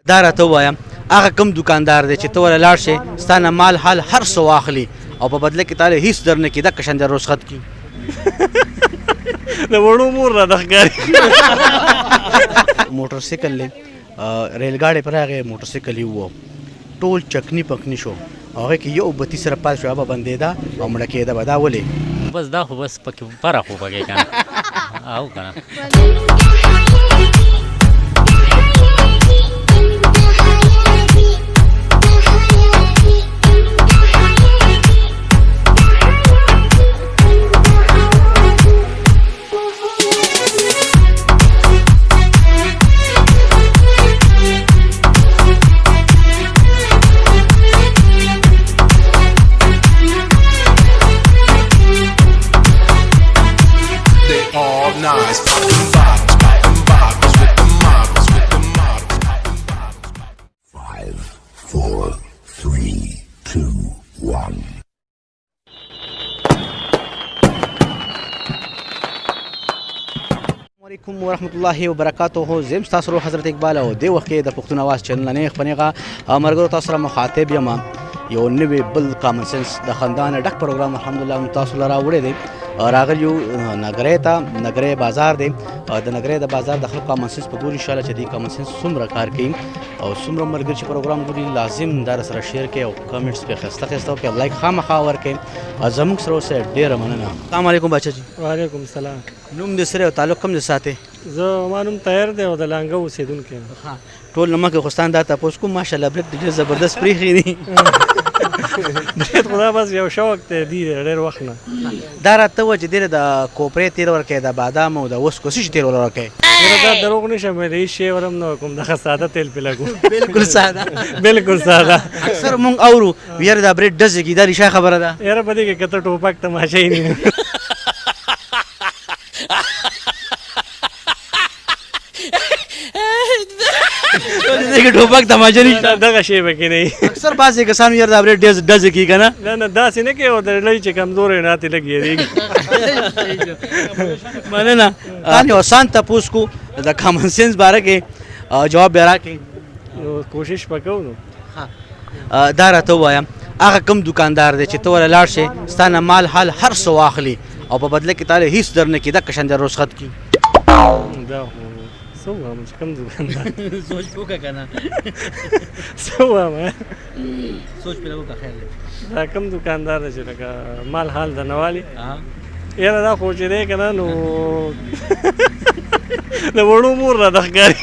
دا راته ووایم هغه کوم دکاندار دی چې ته ورله لاړ شې ستا نه مال حال هر څه واخلي او په بدله کې تاله هېڅ در نه کړي دقه شان در رخصت کړي د وړو مور راته ښکاري. موټر سایکل دی ریل ګاډی پر هغې موټر سایکل یې ووه ټول چکني پکني شو او هغې کې یو بتي سره پاتې شو هغه به بندېده او مړه کېده به دا ولې بس دا خو بس پکې فرق خو پکې که نه او که نه Nice, popping bottles with the models, with the models. 5, 4, 3, 2, 1. علیکم ورحمت الله وبرکاته. زم تاسو رو حضرت اقبال او دی وخت د پښتون आवाज چینل نه خپنیغه مرګرو تاسو سره مخاطب یم. یو نوی بل کامن سنس د خندان ډک پروګرام الحمدلله تاسو لرا وړي دی راغلیو نګری ته نګری بازار دی د نګری د بازار د خلکو کامن سنس په ګور ان شاء الله چې دی کامن سنس څومره کار کوي او څومره مرګر چې پروګرام ګوري لازم در سره شیر کې او کمنټس په خسته خسته کې لایک خامخا ورکې زموږ سره اوسه ډیره مننه. السلام علیکم بچا جی. وعلیکم السلام. نوم دې سره او تعلق کوم دې ساتي؟ زه ما نوم طاهر دی او د لانګه اوسېدونکی یم. ټول نمک خوستان دا تاسو کوم ماشاءالله بریک ډېر زبردست پریخي دي. برید خدا بس یو شوق ته دی ډېر وخت نه. دا راته و چې ډېر د کوپرې تیر ورکې د بادام او د وسکو څه تیر ورکې دا دروغ نشم ویلی هېڅ شی ورم نه کوم دغه ساده تیل پې لګو. بالکل ساده بالکل ساده. اکثر مونږ اورو یاره دا برید ډزې کي دا رښتیا خبره ده؟ یاره په دې کې که ته ټوپک تماشه یې نه دې کې ټوپک تماشه نشته دغه شی به کې نه وي. اکثر بعضې کسان یاره دا برید ډزې کي که نه؟ نه نه داسې نه کوي او د لۍ چې کمزوری نه ترې لږ یېرېږي. مننه. تاسو یو آسان تپوس کو د کامن سنس باره کې جواب بیا راکړئ. نو کوشش به کوو. نو دا راته ووایم هغه کوم دکاندار دی چې ته ورله لاړ شې ستا نه مال حال هر څه واخلي او په بدله کې تاله هېڅ در نه کړي دقه شان در رخصت کړي. دا خو څه ووایم چې کوم دکاندار سوچ وکړه که نه؟ څه ووایم سوچ پرې وکړه خیر دی. دا کوم دکاندار دی چې لکه مال حال د نه والي یاره دا خو چې دی که نه نو د وړو مور راته ښکاري.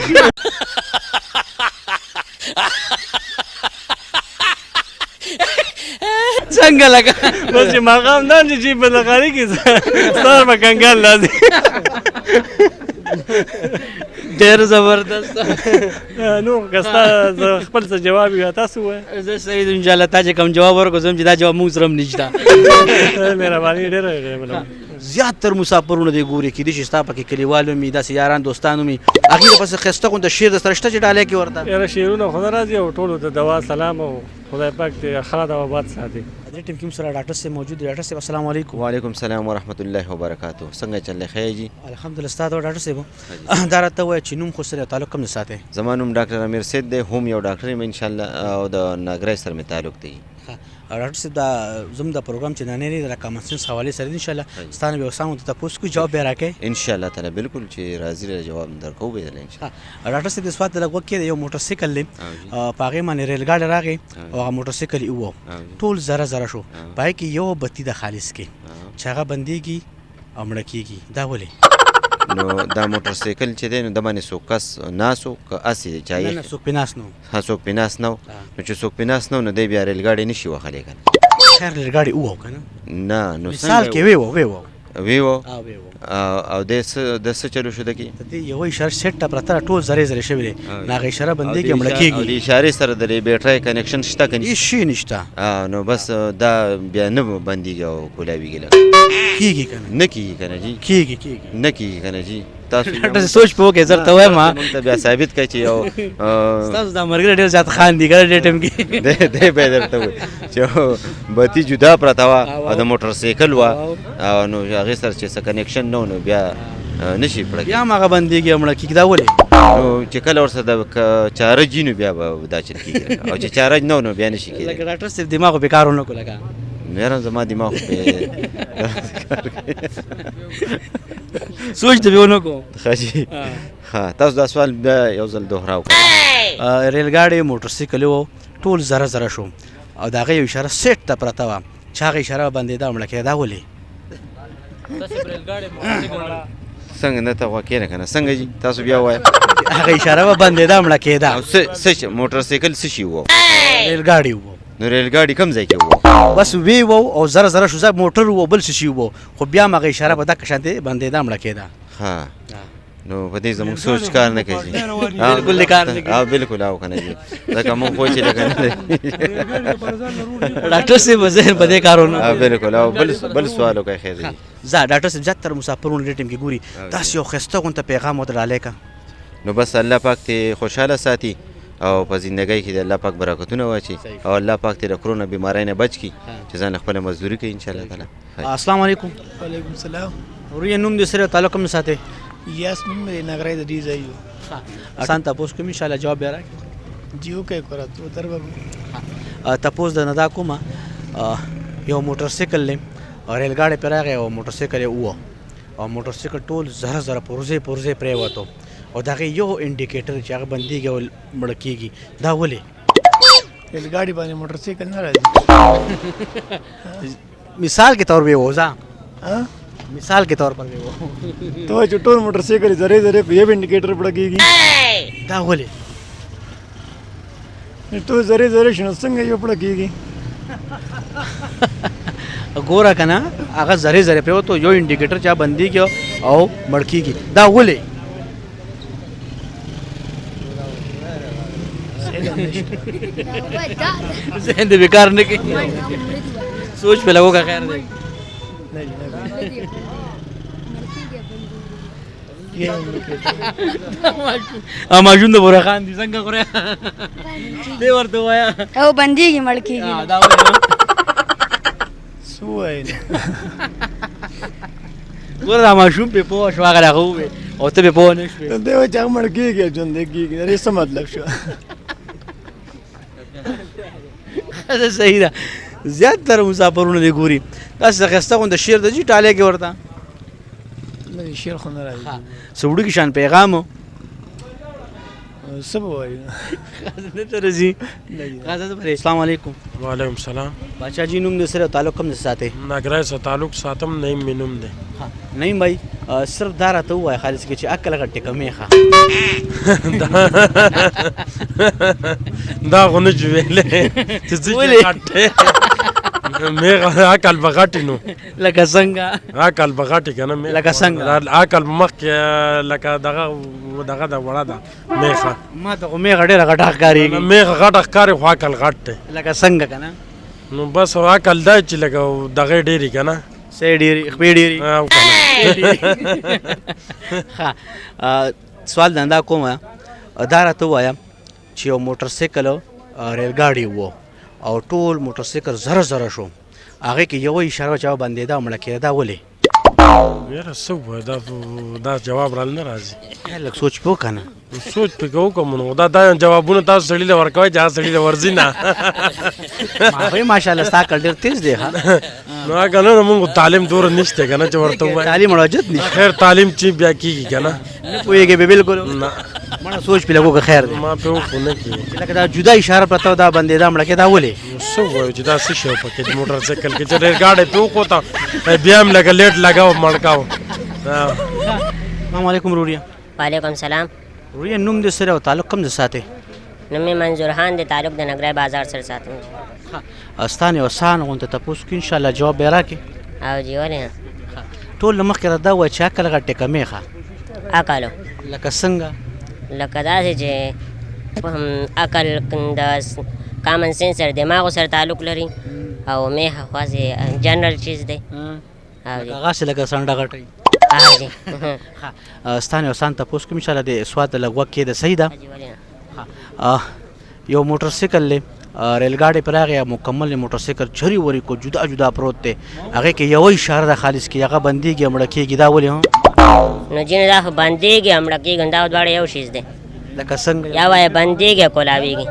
څنګه لګه بس چې ماښام دا چې جیب به لغاري کړي سر به کنګال لازم. ډېر زبردست. نو که ستا خپل څه جواب وي تاسو ووایه. زه سعید انشاءالله تا چې کوم جواب ورکړو زه چې دا جواب موږ سره هم نشته. مهرباني ډېره زیاتر مسافرونه دی ګوري کېدای شي ستا پکې کلیوال ومي داسې یاران دوستان ومي هغې دپسې ښایسته غونده شعر درسره شته چې ډالۍ کړي ورته؟ یاره شعرونه خو نه راځي او ټولو ته دوا سلام او خدای پاک دې ښاد او آباد ساتي. دې ټیم کې سره ډاکټر صاحب موجود دی. ډاکټر صاحب السلام علیکم. وعلیکم السلام ورحمۃ اللہ وبرکاتہ. څنګه چل خیر جی؟ الحمدلله. ستا د ډاکټر صاحب دا راته ووایه چې نوم خو سره تعلق کوم ځای ساتئ؟ زما نوم ډاکټر امیر سید دی. هم یو ډاکټر یم انشاءالله او د نګری سره مې تعلق دی. ډاکټر صاحب دا زموږ د پروګرام چې نانې دی د کامن سنس حوالې سره انشاءالله ستا نه به یو سمو ته تپوس کوو جواب بیا راکړئ انشاءالله تعالی بالکل چې راځي له جواب درکوو به دله انشاءالله. ډاکټر صاحب د سوات د لږ وخت کې یو موټر سایکل دی په هغې باندې ریل ګاډی راغی او هغه موټر سایکل یې ووه ټول زره زره شو په هغې کې یو بتي د خالص کې چې هغه بندېږي او مړه کېږي دا ولې؟ نو دا موټر سایکل چې دی نو د باندې څوک کس ناست و که هسې چایې نه څوک پې ناست نه و. څوک پې ناست نه و نو چې څوک پې ناست نه و نو دی بیا ریل ګاډی نه شي وهلی که نه. خیر ریل ګاډی ووه که نه؟ نه نو مثال کې ویوه ویوه او د څه چلو شو ده کې د دې یوه اشاره سیټ ته پرته ټول زرې زرې شوي دی نو هغه اشاره بندېږي مړه او د کېږي. اشارې سره د بیټرۍ کنیکشن شته که هېڅ شي نشته. نو بس دا بیا نه بندېږي او کولاویږي لږ کېږي که نه؟ نه کېږي که نه جي کېږي نه کېږي که نه جي. تاسو ډاکټر سوچ پې وکړئ زه درته وایم مونږ ته بیا ثابت کړئ چې یو ستاسو دا ملګری ډېر زیات خاندي که نه دې ټایم کې دی به یې درته ووایي چې بتي جدا پرته وه او د موټر سایکل وه او نو هغې سره چې څه کنیکشن نه و نو بیا نشي پړه بیا هم هغه بندېږي مړه کېږي دا ولې نو چې کله ورسره د چارج وي نو بیا به دا چل کېږي او چې چارج نه نو بیا نشي کېدی لکه ډاکټر صاحب دماغ به کار ونه کړو لکه میرا زما دماغ په سوچ دې ونه کو خاجي ها تاسو دا سوال بیا یو ځل دوهراو ریل ګاډي موټر سایکل وو ټول زره زره شو او د هغې یو اشاره سیټ ته پرته وه چې هغه اشاره بندېده مړه کېده ولې څنګه نه ته غوا کېنه که نه څنګه جي تاسو بیا ووایه هغه اشاره به بندېده مړه کېده او څه موټر سایکل څه شي وو ریل ګاډي وو نو ریل ګاډي کوم ځای کې وو بس وی وو او زره زره شو موټر وو بل څه شي وو خو بیا هم هغه اشاره په دقه شانتې بندېده مړه کېده ها نو په دې زموږ سوچ کار نه کوي بالکل کار نه کوي بالکل او کنه جی ځکه مونږ خو چې لګا ډاکټر صاحب ذهن په دې کارونه بالکل او بل سوال وکړئ خیر دی زه ډاکټر صاحب زیاتره مسافرونه دې ټیم کې ګوري داسې یو ښایسته غونته پیغام ورته ډالۍ که نو بس الله پاک ته خوشحاله ساتي او په زندګۍ کې د الله پاک برکتونه واچي او الله پاک ته د کرونا بیمارۍ نه بچ کړي چې ځان خپله مزدوري کوي انشاءالله تعالی السلام علیکم وعلیکم السلام ورې نوم دې سره تعلق هم ساتي یاس نوم دی نګرای د دې ځای آسان تاسو کوم ان شاء الله جواب بیا راکړي جیو کې کرا تو تر بابو تاسو د ندا کومه یو موټر سایکل لې او ریل ګاډي پر راغی او موټر سایکل وو او موټر سایکل ټول زره زره پرزه پرې وته او دغه یو انډیکیټر چې هغه بنديږي او مړ کېږي دا ولې ریل ګاډي باندې موټر سایکل نه راځي مثال کے طور پہ ووزا ها مثال کے طور پر بھی وہ تو چې ټول موټر سایکل زره زره په یو انډیکیټر پړه کېږي دا ولې ټول زره زره شنو څنګه یو پړه کېږي ګوره کنه هغه زره زره په تو یو انډیکیټر چا بندي کیو او مړ کېږي دا ولې ذهن دې بیکار نه کوي سوچ په لګو کا خیر دی ماجون د بوره خان دي څنګه غره دې ورته وایا او بنديږي مړ کېږي دا ولې سوای ګوره دا ماشوم په پوه شو هغه راغو او ته په پوه نه شوې دی و چې مړ کېږي ژوند کېږي دا څه مطلب شو دا صحیح ده زیاتره مسافرونه دي ګوري تاسو ښایسته غونډه شعر د جي ټاله کې ورته نه شعر خو نه راځي سوړو کې شان پیغام څه وایي نه ترځي السلام علیکم وعلیکم السلام باچا جی نوم دې سره تعلق کوم ساتي ناګرای سره تعلق ساتم نه مې نوم دی نه بھائی صرف دا راته وای خالص کې چې عقل غټه کمې ښه دا غو نه جوړلې چې څه غټه مې عقل بغټ نو لکه څنګه عقل بغټ کنه مې لکه څنګه عقل مخ لکه دغه د وړه ده میخه ما ته مې غډه غټه ښکاریږي مې غټه ښکاری خو عقل غټ دی لکه څنګه کنه نو بس عقل دا چې لکه دغه ډېری کنه سې ډېری خپې ډېری ها سوال دنده کومه دا راته وایم چې یو موټر سایکل ریل ګاډي وو او ټول موټر سایکل زره زره شو هغه کې یو اشاره چا باندې دا مړه کېده دا ولې یاره څه وایي دا جواب رال نه راځي لږ سوچ پوه کنه سوچ پې کوو که نو دا جوابونه تاسو سړي له ورکوئ چې هغه سړي له ورځي نه ماشاءالله ستا کړ ډېر تیز دی ښه نو هغه نه مونږ تعلیم دوره نشته که نه چې ورته ووایو تعلیم اړوجت نشته خیر تعلیم چې بیا کېږي که نه نه پوهېږې به بالکل نه مړه سوچ پې لګو که خیر دی ما پې وخو نه کېږي لکه دا جدا اشاره پرته دا بندېده مړه کې دا ولې څه ووایو چې دا څه شی پکې موټر سایکل کې چې ریل ګاډی پې وخوته بیا هم لکه لیټ لګاو مړکاو السلام علیکم روریا وعلیکم السلام روریا نوم دې سره او تعلق کوم دې ساتي نوم مې منظور خان دی تعلق د نګرای بازار سره ساتم استانه وسان غونته تاسو کې ان شاء الله جواب به راکې او جی ولې ټول مخکې دا وای چې عقل غټه کمې ښه عقل لکه څنګه لکه داسې چې عقل د کامن سنس سره دماغ سره تعلق لري او میخه خاصه جنرال چیز دی او جی هغه څه لکه سنډه غټي او جی استانه وسان تاسو کې ان شاء الله د سواد لګوه کې د صحیح ده جی ولې یو موټر سایکل له ریل ګاډي پر هغه مکمل موټر سایکل چری وری کو جدا جدا پروت ته هغه کې یو اشاره د خالص کې هغه بنديږي مړه کېږي دا ولې نو جینې دا خو بندېږي همړه کېږي دا دواړه یو شیز دی لکه څنګه یا وایه بندېږي کولاویږي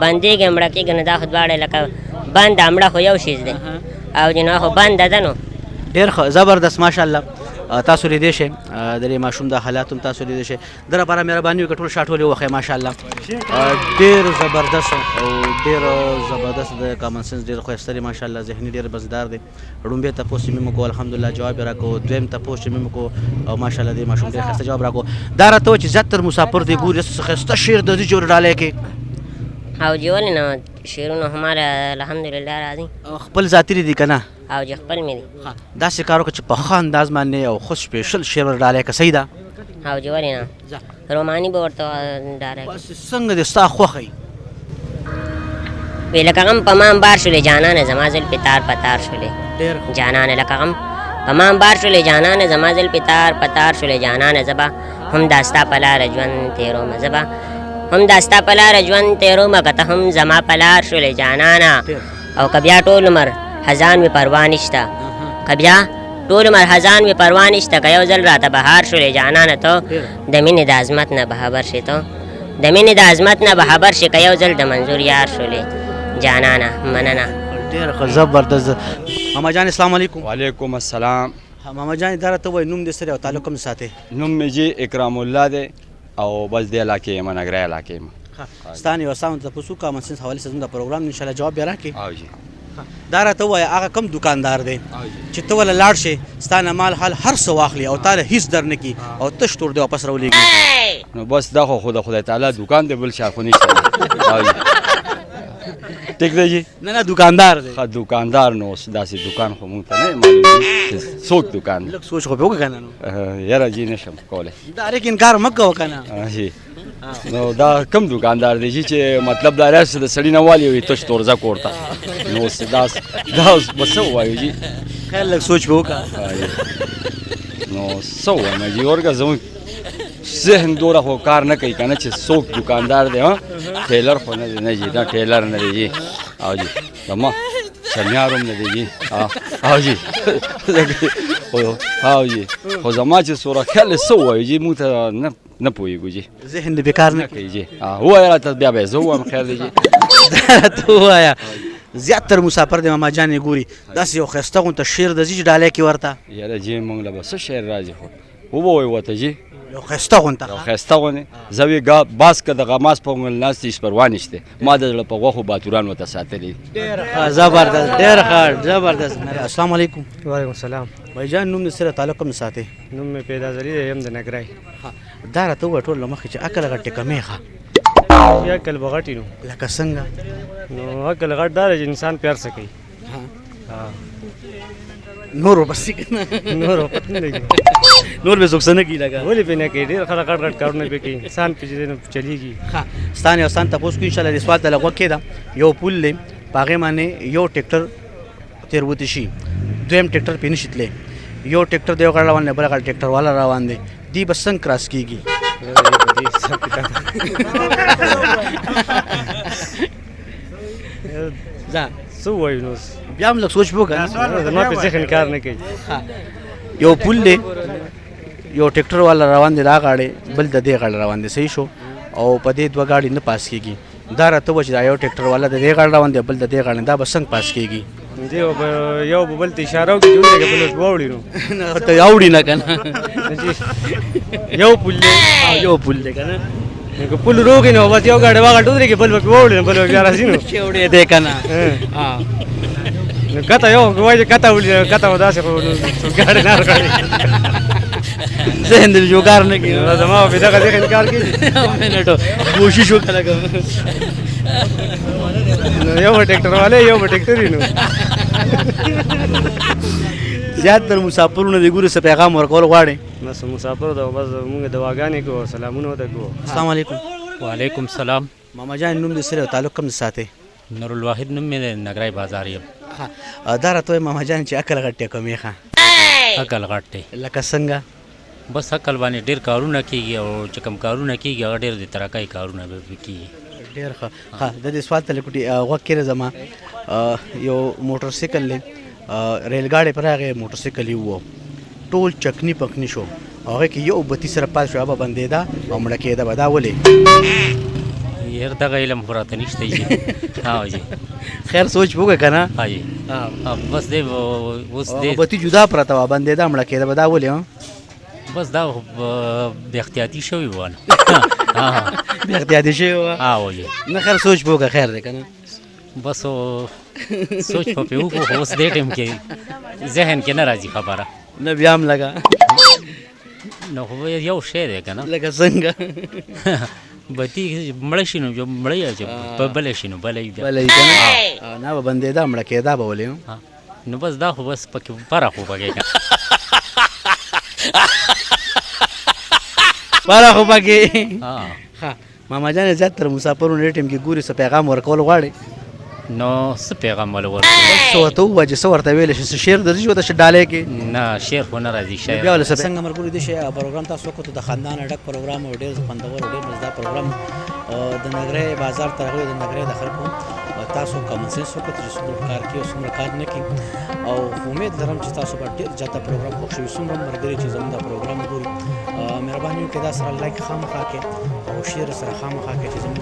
بندېږي همړه کېږي نو دا خو دواړه لکه بند همړه خو یو شیز دی او جنو خو بنده ده نو ډېر ښه زبردست ماشاءالله تاسو لیدی شئ د دې ماشوم د حالات هم تاسو لیدی شئ د لپاره مهرباني وکړئ ټول شاټ ولې وښیئ ماشاءالله ډېر زبردست او ډېر زبردست د کامن سنس ډېر ښایسته دی ماشاءالله ذهني ډېر مزدار دی لومبۍ تپوس چې مې وکړو الحمدلله جواب یې راکړو دویم تپوس چې مې وکړو او ماشاءالله دې ماشوم ډېر ښایسته جواب راکړو دا راته وایي چې زیاتر مسافر دی ګوري څه ښایسته شعر د دې جوړ ډالی کې او جی ولې نه شعرونه هماره الحمدلله راځي خپل ذاتي دي که نه او جی خپل مې دي داسې کار وکړه چې په ښه انداز باندې او ښه سپېشل شعر ور ډالی که صحیح ده او جی ولې نه روماني به ورته ډاره بس څنګه دې ستا خوښه وي وی لکه غم په ما بار شولې جانانه زما زلفې تار په تار شولې ډېر جانانه لکه غم په ما بار شولې جانانه زما زلفې تار په تار شولې جانانه زبا هم دا ستا په لاره ژوند تېرومه زبا هم دا ستا په لاره ژوند تېرومه که ته هم زما په لار شولې جانانه او که بیا ټول عمر هزان مې پروا نشته که بیا ټول عمر هزان مې پروا نشته که یو ځل راته بهار شولې جانانه ته د مینې د عظمت نه به خبر شې ته د مینې د عظمت نه به خبر شې که یو ځل د منظور یار شولې جانانه مننه ډېر ښه زبردست ماما جان السلام علیکم وعلیکم السلام ماما جان دا راته وایي نوم دې څه دی او تعلق هم ساتې نوم مې جی اکرام الله دی او بس دې علاقې یم نګرای علاقې یم ستا نه یو ساوند تپوس وکړو کامن سنس حوالې سره زموږ د پروګرام انشاءالله جواب بیا راکړې او جی دا راته ووایه هغه کم دکاندار دی چې ته وله لاړ شې ستا نه مال حال هر څه واخلي او تا له هېڅ در نه کړي او تش تور دی واپس راولېږي نو بس دا خو د خدای تعالی دکان دی بل شا خو نشته او جی ټیک دی جی نه نه دکاندار دی ښه دکاندار نو اوس داسې دکان خو مونږ ته نه معلوم دی چې څوک دکان دی لږ سوچ خو پې وکړه که نه نو یاره جی نشم کولی ډایرک انکار مه کوه که نه جی نو دا کم دکاندار دی جی چې مطلب دا راشي د سړي نه والي وي تش تورزه کور ته نو اوس دا اوس به څه ووایو جی خیر لږ سوچ پې وکړه نو څه ووایم جي ورګه زموږ ذهن دوره خو کار نه کوي که نه چې څوک دکاندار دی ټیلر خو نه دی نه جي دا ټیلر نه دی جي او جي زما چمیار هم نه دی جي او جي او جي خو زما چې سوره خیال څه ووایو جي موږ ته نه پوهېږو جي ذهن دې بېکار نه کوي جي ووایه راته بیا به یې زه ووایم خیر دی جي ته ووایه زیاتر مسافر دی ماما جان یې ګوري داسې یو ښایسته غونته شعر د ځي چې ډالی کې ورته یاره جي موږ له به څه شعر راځي خو وبوایو ورته جي یو ښایسته غونته یو ښایسته غونې زه وی باز که د غماس په غونډ ناست هېڅ پروا نشته ما د زړه په غوښو باتوران ورته ساتلي ډېر ښه زبردست ډېر ښه زبردست السلام علیکم وعلیکم السلام بھائی جان نوم دې سره تعلق هم ساتې نوم مې پیدا زری دی یم د نګرای دا راته ووایه ټول له مخکې چې عقل غټې کمې ښه یا کل بغټی نو لکه څنګه نو عقل غټ دا چې انسان پیار سکی نور ورپسې که نه نور پته نه لګي نور به څوک څه نه کي لکه ولې پې نه کوي ډېر خلک غټ غټ کارونه پې کوي انسان پې چې چلیږي ښه ستا نه یو ستان تپوس کړو انشاءالله دې سوال ته لږ وکې ده یو پل دی په هغې باندې یو ټیکټر تېروتی شي دویم ټیکټر پې نشي تللی یو ټیکټر د یو غړ روان دی بل غړ ټیکټر والا روان دی دی به څنګه کراس کېږي ځه څه ووایو نو بیا هم لږ سوچ پې وکړه زما پې ذهن کار نه کوي یو پل دی یو ټیکټر والا روان دی دا غاړې بل د دې غاړه روان دی صحیح شو او په دې دوه غاړې نه پاس کېږي دا راته ووایه چې دا یو ټیکټر والا د دې غاړه روان دی بل د دې غاړې دا به څنګه پاس کېږي یو به بل ته اشاره وکړي چې ودرېږه بل واوړي نو ته اوړي نه که نه یو پل دی یو پل دی که نه که پل روغې نو بس یو ګاډی واغټ ودرېږي بل به پې واوړي نو بل به بیا راځي نو چوړې دی که نه نو کته یو وایي چې کته ولي کته به داسې خو ګاډی نه ورغړي ذهن دې جو کار نه کوي زما به دغه ذهن کار کوي منټو کوشش وکړه یو به ټیکټر والی یو به ټیکټري نو زیاتر مسافرونه دې ګوري څه پیغام ورکول غواړي بس مسافر ته بس مونږ دواګانې کوو سلامونه ورته کوو السلام علیکم وعلیکم السلام ماما جان نوم دې سره تعلق کوم ساتي نور الواحد نوم مې د نګرای بازار یم دا راته وایي ماما جان چې عقل غټ کمې ښه عقل غټ دی لکه څنګه بس عقل باندې ډېر کارونه کېږي او چې کوم کارونه کېږي هغه ډېر د ترقۍ کارونه به کېږي ډېر ښه د دې سوال ته لکوټي غوږ کېږه زما یو موټر سایکل دی ریل ګاډی پر هغې موټر سایکل یې ووه ټول چکنی پکنی شو هغه کې یو بتی سره پات شو به بندیدا او مړه کېده به دا ولې یار دغه علم خراته نشته جی ها جی خیر سوچ وکړه کنه ها جی بس دې اوس دې بتی جدا پرته و بندیدا مړه کېده به دا ولې بس دا بې احتیاطي شوی وانه بې احتیاطي شوی و ها جی نه خیر سوچ وکړه خیر دی کنه بس سوچ په پیو کو اوس دې ټیم کې ذهن کې نه راځي خبره نه بیا هم لګا نو خو یو شی دی کنه لکه څنګه بتی مړ شي نو مړ چې بل شي نو بلې بلې کنه نه به بندیدا مړه کېده به ولې نو بس دا خو بس پکې پاره خو پکې پاره خو پکې ها ماما جان زیات تر مسافرونو ټیم کې ګوري څه پیغام ورکول غواړي نو څه پیغام ول ورته څه ته وځي څه ورته ویل شي شیر درځي وته ش ډالې کې نه شیر خو نه راځي شیر بیا ول څنګه مرګوري دي شي پروګرام تاسو کو ته د خاندان ډک پروګرام او ډیر خوندور ډیر مزدار پروګرام د نګرې بازار ترغه د نګرې د خلکو تاسو کوم څه څه کو چې څومره کار کوي څومره کار نه کوي او امید لرم چې تاسو به ډیر جاته پروګرام خوښوي څومره مرګري چې زموږ د پروګرام ګوري مهرباني وکړئ دا سره لایک خامخا کې او شیر سره خامخا کې چې زموږ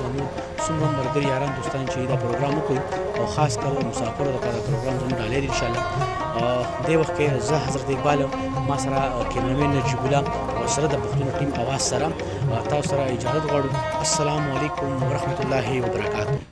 څومره مرګري یاران دوستان چې دا پروګرام وکړي او خاص کر مسافرو لپاره پروګرام زموږ ډالې ان شاء الله دې وخت کې زه حضرت اقبال ما سره کیمرمن نجیب الله او سره د پښتون ټیم اواز سره تاسو سره اجازه غواړم السلام علیکم ورحمت الله وبرکاته